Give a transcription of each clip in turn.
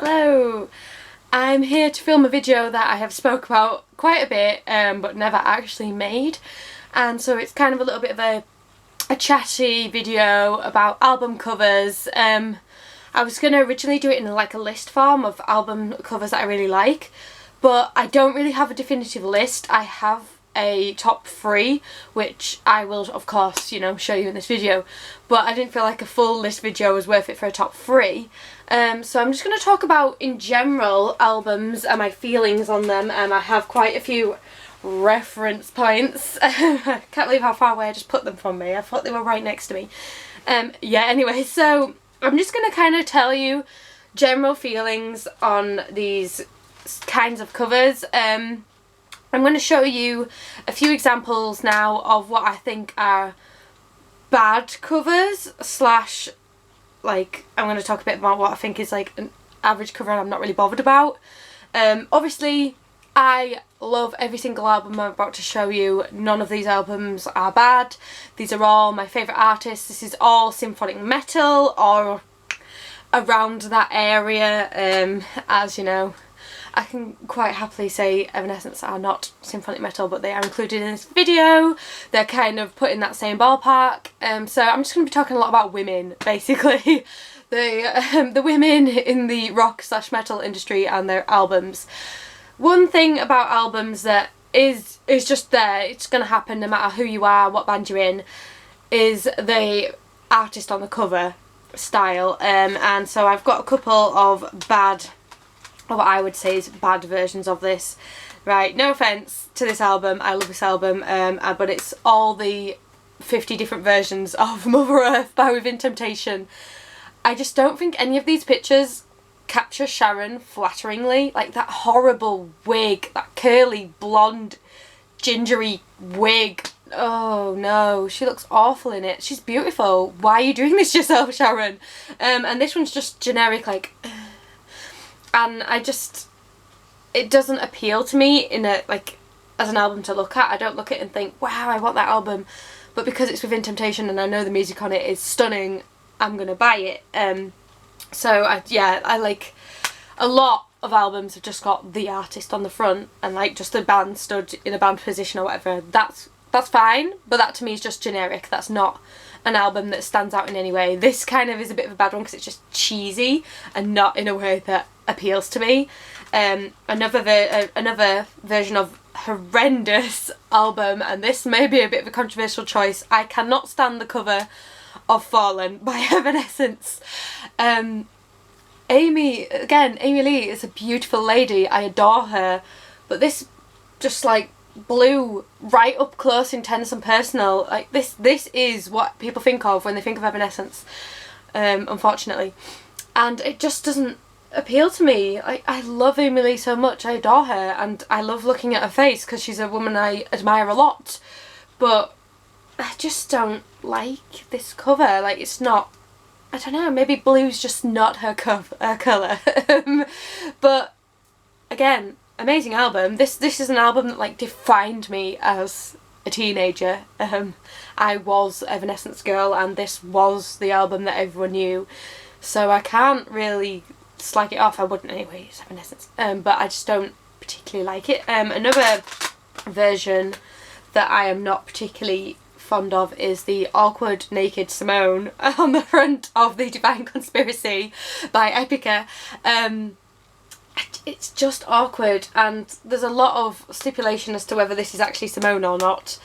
Hello! I'm here to film a video that I have spoke about quite a bit but never actually made, and so it's kind of a little bit of a chatty video about album covers. I was going to originally do it in like a list form of album covers that I really like, but I don't really have a definitive list. I have a top 3 which I will of course show you in this video, but I didn't feel like a full list video was worth it for a top 3. So I'm just going to talk about in general albums and my feelings on them. I have quite a few reference points. I can't believe how far away I just put them from me. I thought they were right next to me. Yeah, anyway, so I'm just going to kind of tell you general feelings on these kinds of covers. I'm going to show you a few examples now of what I think are bad covers slash, like, I'm going to talk a bit about what I think is like an average cover and I'm not really bothered about. Obviously I love every single album I'm about to show you. None of these albums are bad. These are all my favourite artists. This is all symphonic metal or around that area. As you know, I can quite happily say Evanescence are not symphonic metal, but they are included in this video. They're kind of put in that same ballpark. So I'm just going to be talking a lot about women, basically. The women in the rock slash metal industry and their albums. One thing about albums that is just there, it's going to happen no matter who you are, what band you're in, is the artist on the cover style. And so I've got a couple of bad, what I would say is bad versions of this. Right, no offence to this album, I love this album, but it's all the 50 different versions of Mother Earth by Within Temptation. I just don't think any of these pictures capture Sharon flatteringly. Like that horrible wig, that curly blonde gingery wig. Oh no, she looks awful in it. She's beautiful. Why are you doing this to yourself, Sharon? And this one's just generic, like, and it doesn't appeal to me in a, like, as an album to look at. I don't look at it and think, wow, I want that album, but because it's Within Temptation and I know the music on it is stunning, I'm gonna buy it. So I like a lot of albums have just got the artist on the front and like just a band stood in a band position or whatever. That's fine, but that to me is just generic. That's not an album that stands out in any way. This kind of is a bit of a bad one because it's just cheesy and not in a way that appeals to me. Another version of horrendous album, and this may be a bit of a controversial choice. I cannot stand the cover of Fallen by Evanescence. Amy Lee is a beautiful lady. I adore her, but this just like blew right up close, intense and personal. Like this is what people think of when they think of Evanescence, unfortunately, and it just doesn't appeal to me. I love Amy Lee so much. I adore her and I love looking at her face because she's a woman I admire a lot, but I just don't like this cover. Like, it's not, I don't know, maybe blue's just not her colour. But again, amazing album. This is an album that like defined me as a teenager. I was Evanescence girl and this was the album that everyone knew, so I can't really slag it off. I wouldn't anyway, it's Evanescence, but I just don't particularly like it. Another version that I am not particularly fond of is the awkward naked Simone on the front of the Divine Conspiracy by Epica. It's just awkward and there's a lot of stipulation as to whether this is actually Simone or not.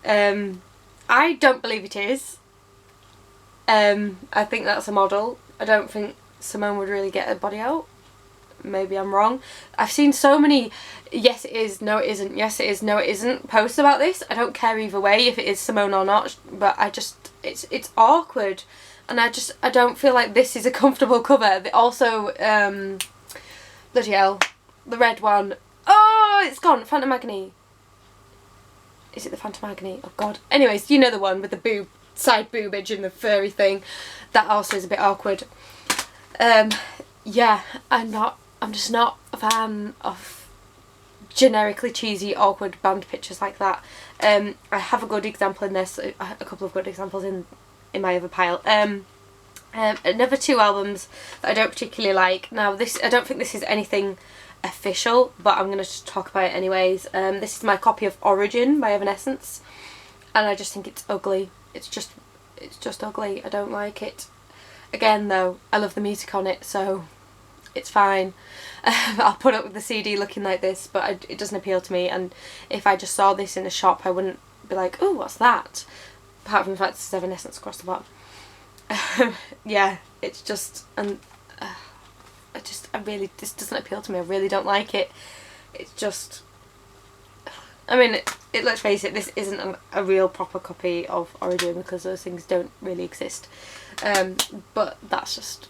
I don't believe it is. I think that's a model. I don't think Simone would really get her body out. Maybe I'm wrong. I've seen so many yes it is, no it isn't, yes it is, no it isn't posts about this. I don't care either way if it is Simone or not, but it's awkward and I don't feel like this is a comfortable cover. Also, bloody hell, the red one. Oh, it's gone. Phantom Agony. Is it the Phantom Agony? Oh god. Anyways, you know the one with the side boobage and the furry thing. That also is a bit awkward. Yeah, I'm just not a fan of generically cheesy, awkward band pictures like that. I have a good example in this, a couple of good examples in my other pile. Another two albums that I don't particularly like. Now this, I don't think this is anything official, but I'm going to just talk about it anyways. This is my copy of Origin by Evanescence, and I just think it's ugly. It's just ugly. I don't like it. Again though, I love the music on it, so it's fine. I'll put up with the CD looking like this, but it doesn't appeal to me, and if I just saw this in a shop I wouldn't be like, oh, what's that? Apart from the fact it's Evanescence across the bottom. Yeah, it's just, and this doesn't appeal to me. I really don't like it. It's just, I mean, let's face it, this isn't a real proper copy of Origin, because those things don't really exist. But that's just,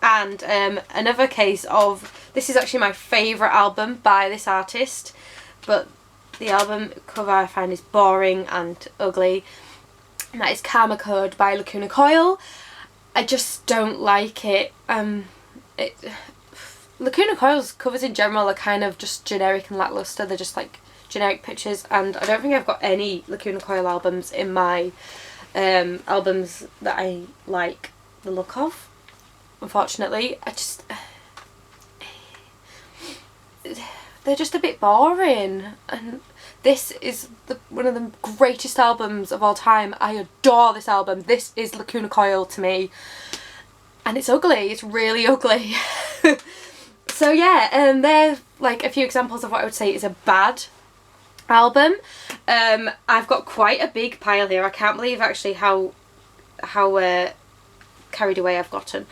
and another case of, this is actually my favourite album by this artist, but the album cover I find is boring and ugly, and that is Karma Code by Lacuna Coil. I just don't like it. Lacuna Coil's covers in general are kind of just generic and lackluster. They're just like generic pictures, and I don't think I've got any Lacuna Coil albums in my albums that I like the look of, unfortunately. They're just a bit boring, and this is one of the greatest albums of all time. I adore this album. This is Lacuna Coil to me, and it's ugly. It's really ugly. So yeah, they're like a few examples of what I would say is a bad album. I've got quite a big pile here. I can't believe actually how carried away I've gotten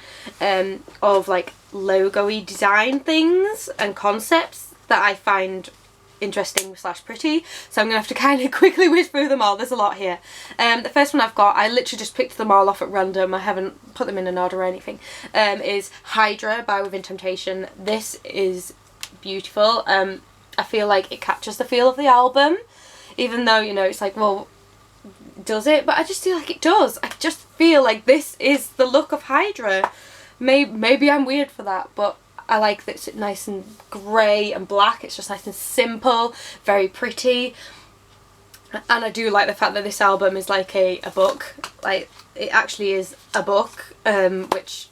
of like logo-y design things and concepts that I find interesting / pretty, so I'm gonna have to kind of quickly whiz through them all. There's a lot here. The first one I've got, I literally just picked them all off at random, I haven't put them in an order or anything, is Hydra by Within Temptation. This is beautiful. I feel like it captures the feel of the album, even though, you know, it's like, well, does it? But I just feel like it does. I just feel like this is the look of Hydra. Maybe I'm weird for that, but I like that it's nice and grey and black. It's just nice and simple, very pretty. And I do like the fact that this album is like a book. Like, it actually is a book, which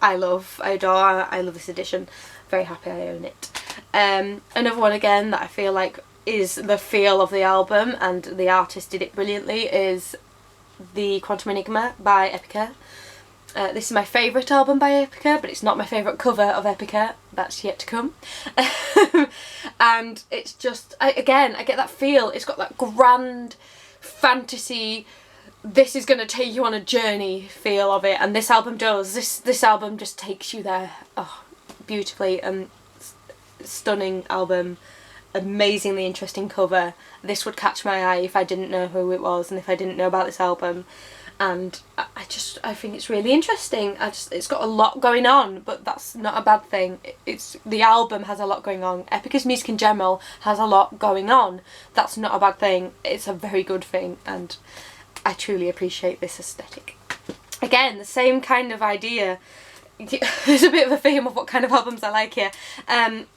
I love, I adore. I love this edition. Very happy I own it. Another one again that I feel like is the feel of the album, and the artist did it brilliantly, is The Quantum Enigma by Epica. This is my favourite album by Epica, but it's not my favourite cover of Epica. That's yet to come. And it's just, again, I get that feel. It's got that grand fantasy, this is going to take you on a journey feel of it, and this album does. This album just takes you there. Oh, beautifully. Stunning album. Amazingly interesting cover. This would catch my eye if I didn't know who it was and if I didn't know about this album. And I think it's really interesting. It's got a lot going on, but that's not a bad thing. The album has a lot going on. Epica's music in general has a lot going on. That's not a bad thing. It's a very good thing, and I truly appreciate this aesthetic. Again, the same kind of idea. There's a bit of a theme of what kind of albums I like here.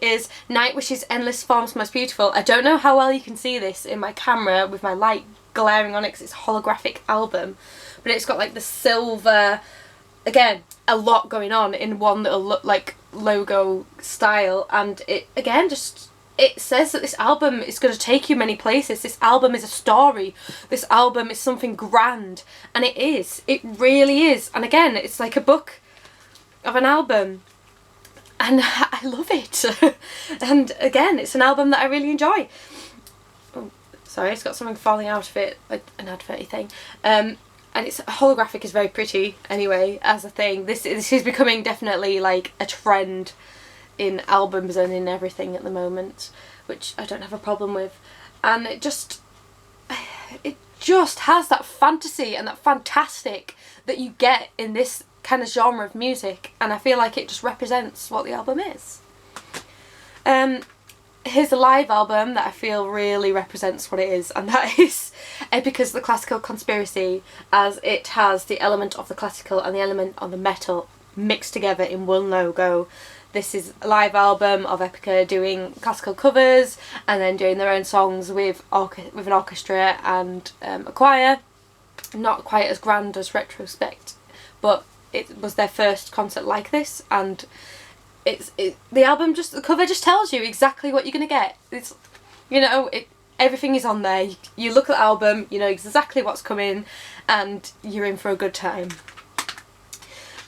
Is Nightwish's Endless Forms Most Beautiful. I don't know how well you can see this in my camera with my light glaring on it because it's a holographic album, but it's got like the silver, again, a lot going on in one little like logo style, and it again just, it says that this album is going to take you many places. This album is a story. This album is something grand, and it is. It really is. And again, it's like a book of an album, and I love it. And again, it's an album that I really enjoy. Oh, sorry, it's got something falling out of it, like an adverty thing. And it's holographic is very pretty anyway as a thing. This is becoming definitely like a trend in albums and in everything at the moment, which I don't have a problem with. And it just has that fantasy and that fantastic that you get in this kind of genre of music, and I feel like it just represents what the album is. Here's a live album that I feel really represents what it is, and that is Epica's The Classical Conspiracy, as it has the element of the classical and the element of the metal mixed together in one logo. This is a live album of Epica doing classical covers and then doing their own songs with an orchestra and a choir. Not quite as grand as Retrospect, but it was their first concert like this, and the album, just the cover just tells you exactly what you're gonna get. It's, you know, everything is on there. You look at the album, you know exactly what's coming, and you're in for a good time.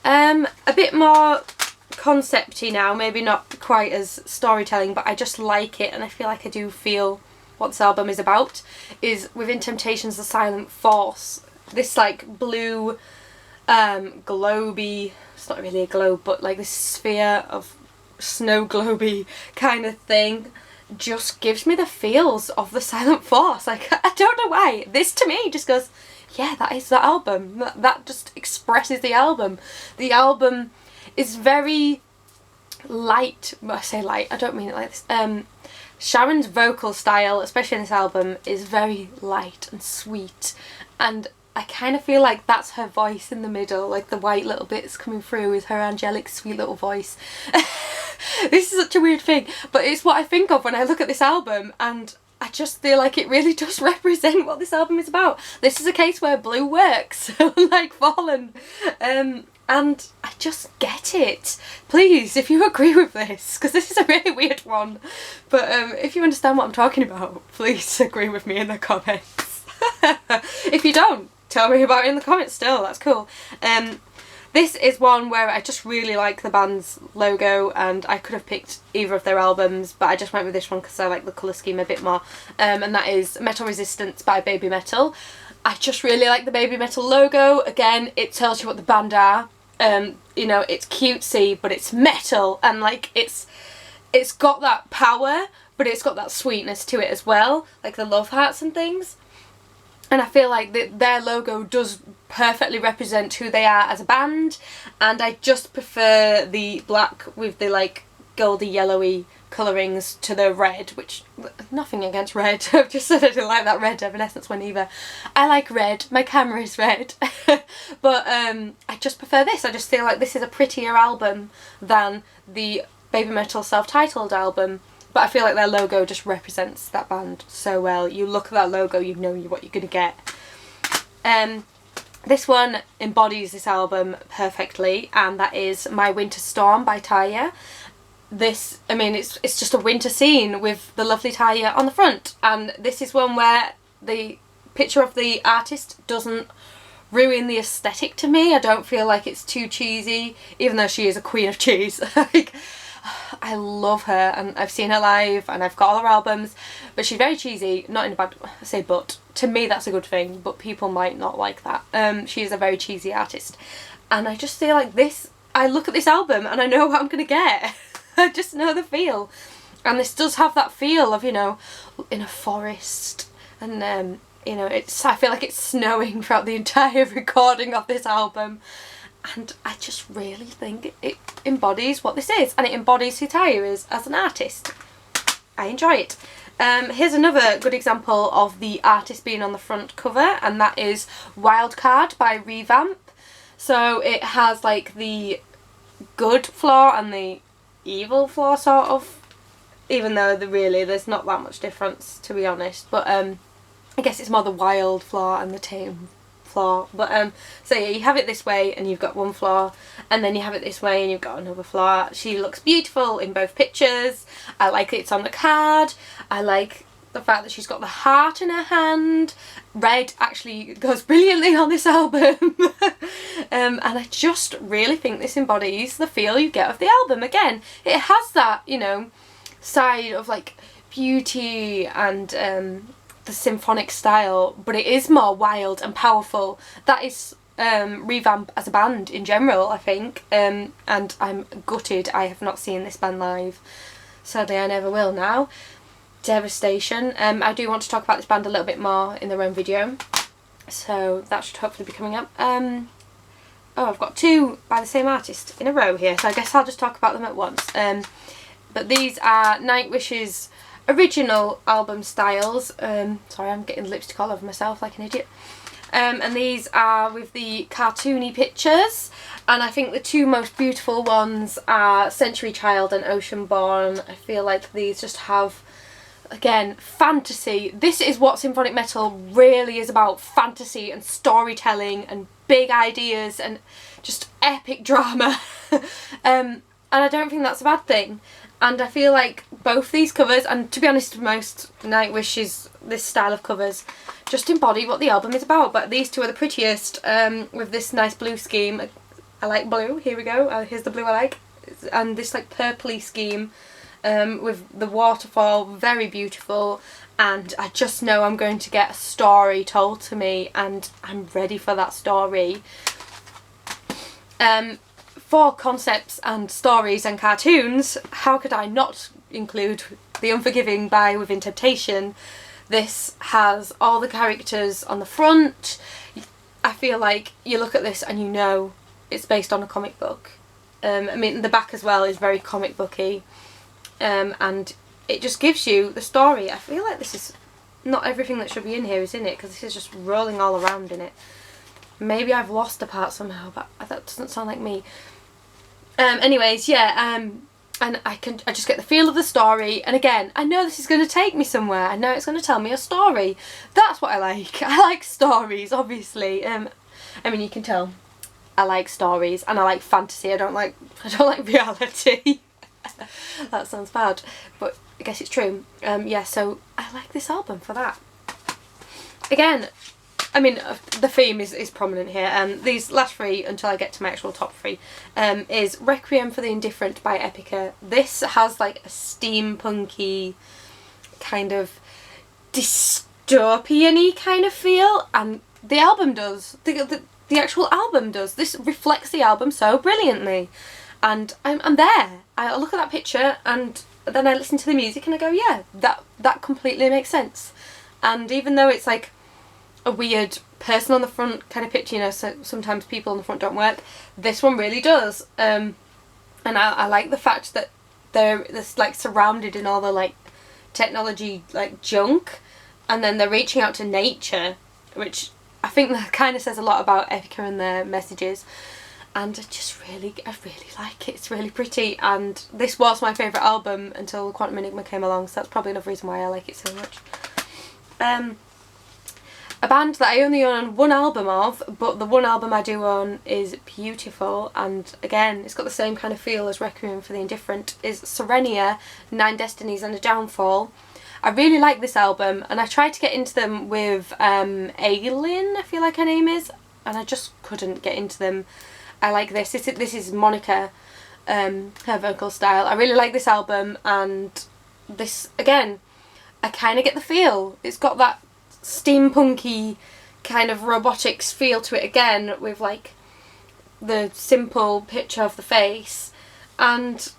A bit more concepty now, maybe not quite as storytelling, but I just like it, and I feel like I do feel what this album is about, is Within Temptation's The Silent Force. This like blue, globy, it's not really a globe, but like this sphere of snow globy kind of thing just gives me the feels of The Silent Force. Like, I don't know why. This to me just goes, yeah, that is the album. That just expresses the album. The album is very light. Well, I say light, I don't mean it like this. Sharon's vocal style, especially in this album, is very light and sweet, and I kind of feel like that's her voice in the middle, like the white little bits coming through is her angelic sweet little voice. This is such a weird thing, but it's what I think of when I look at this album, and I just feel like it really does represent what this album is about. This is a case where blue works, like Fallen, and I just get it. Please, if you agree with this, because this is a really weird one, but if you understand what I'm talking about, please agree with me in the comments. If you don't, tell me about it in the comments still, that's cool. This is one where I just really like the band's logo, and I could have picked either of their albums, but I just went with this one because I like the colour scheme a bit more, and that is Metal Resistance by Baby Metal. I just really like the Baby Metal logo. Again, it tells you what the band are. You know, it's cutesy, but it's metal, and like it's got that power, but it's got that sweetness to it as well, like the love hearts and things. And I feel like their logo does perfectly represent who they are as a band, and I just prefer the black with the like goldy yellowy colourings to the red, which, nothing against red, I've just said I didn't like that red Evanescence one either. I like red, my camera is red, but I just prefer this. I just feel like this is a prettier album than the Baby Metal self-titled album. But I feel like their logo just represents that band so well. You look at that logo, you know what you're going to get. This one embodies this album perfectly, and that is My Winter Storm by Taya. This, I mean, it's just a winter scene with the lovely Taya on the front, and this is one where the picture of the artist doesn't ruin the aesthetic to me. I don't feel like it's too cheesy, even though she is a queen of cheese. Like, I love her, and I've seen her live, and I've got all her albums, but she's very cheesy, not in a bad, I say but, to me that's a good thing, but people might not like that. She is a very cheesy artist, and I just feel like this, I look at this album and I know what I'm gonna get. I just know the feel, and this does have that feel of, you know, in a forest, and you know, I feel like it's snowing throughout the entire recording of this album. And I just really think it embodies what this is, and it embodies who Taya is as an artist. I enjoy it. Here's another good example of the artist being on the front cover, and that is Wildcard by Revamp. So it has like the good floor and the evil floor sort of, even though there's not that much difference, to be honest, but I guess it's more the wild floor and the tame floor. But so yeah, you have it this way and you've got one floor, and then you have it this way and you've got another floor. She looks beautiful in both pictures. I like it's on the card. I like the fact that she's got the heart in her hand. Red actually goes brilliantly on this album. And I just really think this embodies the feel you get of the album. Again, it has that, you know, side of like beauty and the symphonic style, but it is more wild and powerful. That is Revamp as a band in general, I think, and I'm gutted I have not seen this band live. Sadly, I never will now. Devastation. I do want to talk about this band a little bit more in their own video, so that should hopefully be coming up. Oh, I've got two by the same artist in a row here, so I guess I'll just talk about them at once. But these are Nightwish's original album styles. Sorry, I'm getting lipstick all over myself like an idiot. And these are with the cartoony pictures, and I think the two most beautiful ones are Century Child and Ocean Born. I feel like these just have Again, fantasy. This is what symphonic metal really is about. Fantasy and storytelling and big ideas and just epic drama. And I don't think that's a bad thing. And I feel like both these covers, and to be honest, most Nightwish's this style of covers just embody what the album is about. But these two are the prettiest, with this nice blue scheme. I like blue. Here we go. Here's the blue I like. And this like purpley scheme. With the waterfall, very beautiful, and I just know I'm going to get a story told to me, and I'm ready for that story. For concepts and stories and cartoons, how could I not include The Unforgiving by Within Temptation? This has all the characters on the front. I feel like you look at this and you know it's based on a comic book. I mean, the back as well is very comic booky. And it just gives you the story. I feel like this is not everything that should be in here is in it, because this is just rolling all around in it. Maybe I've lost a part somehow, but that doesn't sound like me. Anyways, yeah, and I just get the feel of the story, and again, I know this is going to take me somewhere. I know it's going to tell me a story. That's what I like. I like stories, obviously. I mean, you can tell I like stories, and I like fantasy. I don't like reality. That sounds bad, but I guess it's true. Yeah, so I like this album for that. Again, I mean, the theme is prominent here. These last three, until I get to my actual top three, is Requiem for the Indifferent by Epica. This has like a steampunky kind of dystopian-y kind of feel, and the album does. The actual album does. This reflects the album so brilliantly. And I'm there. I look at that picture and then I listen to the music and I go, yeah, that completely makes sense. And even though it's like a weird person on the front kind of picture, you know, so sometimes people on the front don't work, this one really does. And I like the fact that they're like surrounded in all the like technology like junk, and then they're reaching out to nature, which I think that kind of says a lot about Epica and their messages. And I really like it. It's really pretty, and this was my favourite album until Quantum Enigma came along, so that's probably another reason why I like it so much. A band that I only own one album of, but the one album I do own is beautiful, and again, it's got the same kind of feel as Requiem for the Indifferent, is Serenia, 9 Destinies and a Downfall. I really like this album, and I tried to get into them with Aylin, I feel like her name is, and I just couldn't get into them. I like this. This is Monica, her vocal style. I really like this album, and this, again, I kind of get the feel. It's got that steampunky kind of robotics feel to it again, with like the simple picture of the face, and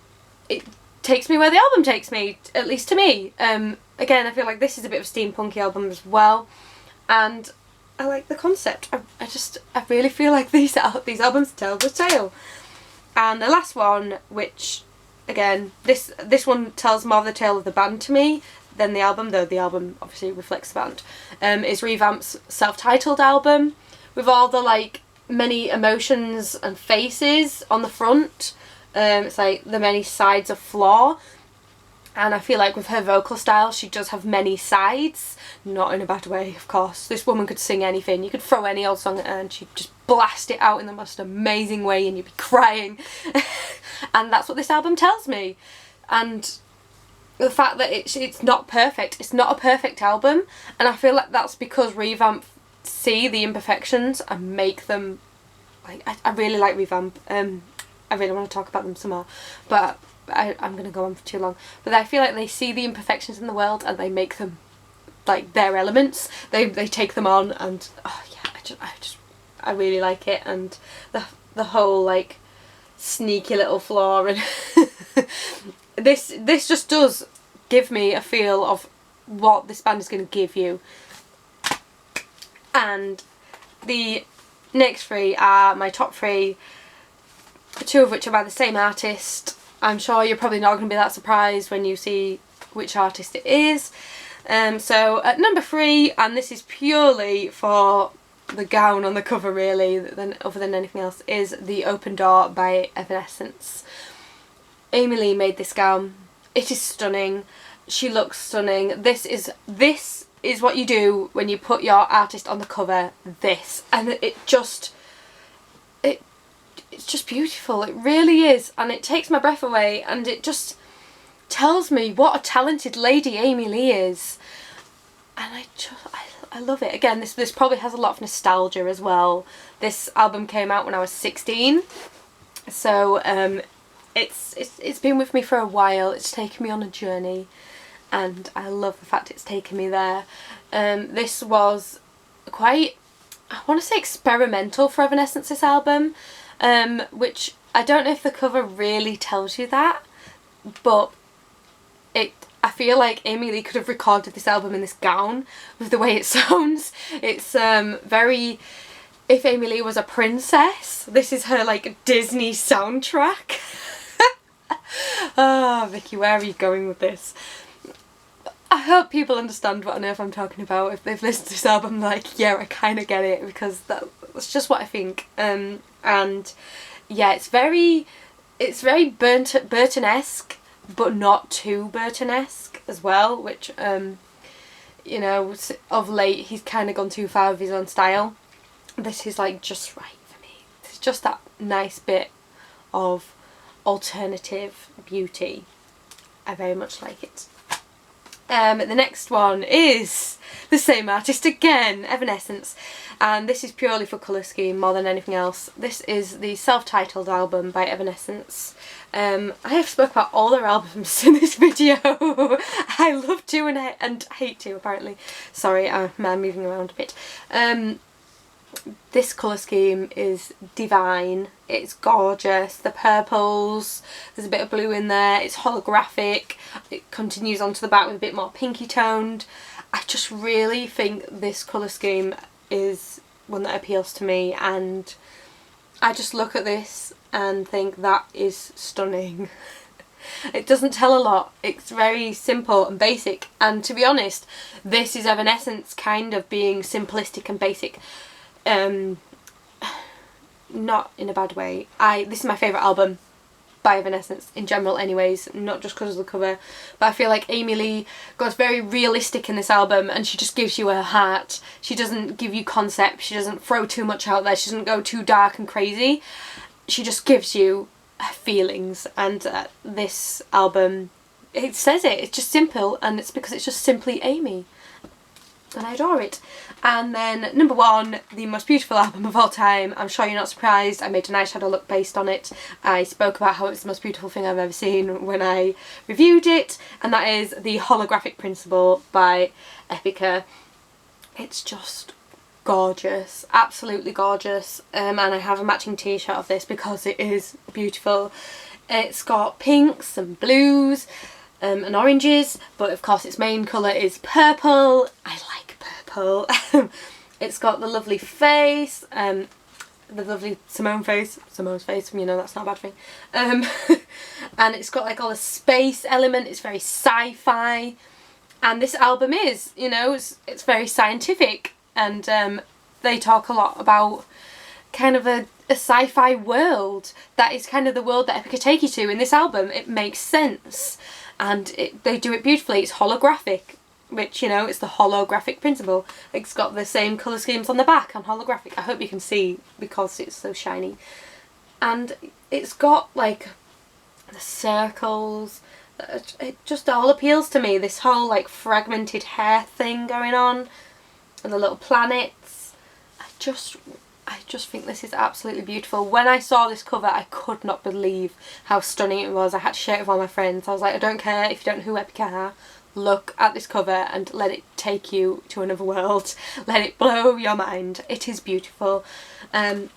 it takes me where the album takes me, at least to me. Again, I feel like this is a bit of a steampunky album as well, and I like the concept. I really feel like these albums tell the tale. And the last one, which again, this one tells more of the tale of the band to me than the album, though the album obviously reflects the band, is Revamp's self-titled album, with all the like many emotions and faces on the front. It's like the many sides of Flaw. And I feel like with her vocal style, she does have many sides. Not in a bad way, of course. This woman could sing anything. You could throw any old song at her and she'd just blast it out in the most amazing way and you'd be crying. And that's what this album tells me. And the fact that it's not perfect. It's not a perfect album. And I feel like that's because Revamp see the imperfections and make them... Like, I really like Revamp. I really want to talk about them some more. But... I'm going to go on for too long, but I feel like they see the imperfections in the world and they make them like their elements. They take them on, and oh yeah, I really like it, and the whole like sneaky little Flaw, and this just does give me a feel of what this band is going to give you. And the next three are my top three, two of which are by the same artist. I'm sure you're probably not going to be that surprised when you see which artist it is. So at number 3, and this is purely for the gown on the cover really, other than anything else, is The Open Door by Evanescence. Amy Lee made this gown. It is stunning. She looks stunning. This is what you do when you put your artist on the cover. This, and it's just beautiful. It really is, and it takes my breath away, and it just tells me what a talented lady Amy Lee is. And I love it. Again, this probably has a lot of nostalgia as well. This album came out when I was 16, so it's been with me for a while. It's taken me on a journey, and I love the fact it's taken me there. This was quite, I want to say, experimental for Evanescence, this album, which I don't know if the cover really tells you that, but I feel like Amy Lee could have recorded this album in this gown with the way it sounds. It's very, if Amy Lee was a princess, this is her like Disney soundtrack. Oh, Vicky, where are you going with this? I hope people understand what on earth I'm talking about. If they've listened to this album, like, yeah, I kind of get it, because that's just what I think. And yeah, it's very Burton-esque, but not too Burton-esque as well, which, you know, of late he's kind of gone too far with his own style. This is like just right for me. It's just that nice bit of alternative beauty. I very much like it. The next one is the same artist again, Evanescence, and this is purely for colour scheme more than anything else. This is the self-titled album by Evanescence. I have spoke about all their albums in this video. I love to and hate to, apparently. Sorry, I'm moving around a bit. This colour scheme is divine. It's gorgeous. The purples, there's a bit of blue in there, it's holographic, it continues onto the back with a bit more pinky toned. I just really think this colour scheme is one that appeals to me, and I just look at this and think that is stunning. It doesn't tell a lot, it's very simple and basic, and to be honest, this is Evanescence kind of being simplistic and basic. Not in a bad way. This is my favourite album by Evanescence in general anyways, not just because of the cover, but I feel like Amy Lee goes very realistic in this album, and she just gives you her heart. She doesn't give you concept, she doesn't throw too much out there, she doesn't go too dark and crazy. She just gives you her feelings, and this album, it says it, it's just simple, and it's because it's just simply Amy. And I adore it. And then number one, the most beautiful album of all time. I'm sure you're not surprised. I made an eyeshadow look based on it. I spoke about how it's the most beautiful thing I've ever seen when I reviewed it, and that is The Holographic Principle by Epica. It's just gorgeous, absolutely gorgeous, and I have a matching t-shirt of this because it is beautiful. It's got pinks and blues and oranges, but of course its main colour is purple. I like purple. It's got the lovely face, the lovely Simone's face, you know, that's not a bad thing. And it's got like all the space element, it's very sci-fi, and this album is, you know, it's very scientific, and they talk a lot about kind of a sci-fi world. That is kind of the world that Epica take you to in this album. It makes sense. And they do it beautifully. It's holographic, which, you know, it's the holographic principle. It's got the same colour schemes on the back and holographic. I hope you can see because it's so shiny. And it's got like the circles. It just all appeals to me. This whole like fragmented hair thing going on, and the little planets. I just think this is absolutely beautiful. When I saw this cover, I could not believe how stunning it was. I had to share it with all my friends. I was like, I don't care if you don't know who Epica are. Look at this cover and let it take you to another world. Let it blow your mind. It is beautiful. And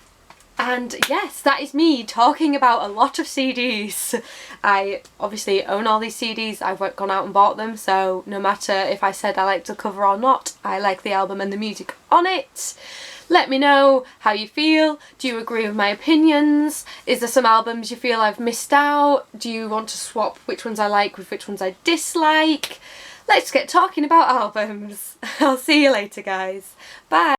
yes, that is me talking about a lot of CDs. I obviously own all these CDs. I've gone out and bought them, so no matter if I said I liked the cover or not, I like the album and the music on it. Let me know how you feel. Do you agree with my opinions? Is there some albums you feel I've missed out? Do you want to swap which ones I like with which ones I dislike? Let's get talking about albums. I'll see you later, guys. Bye.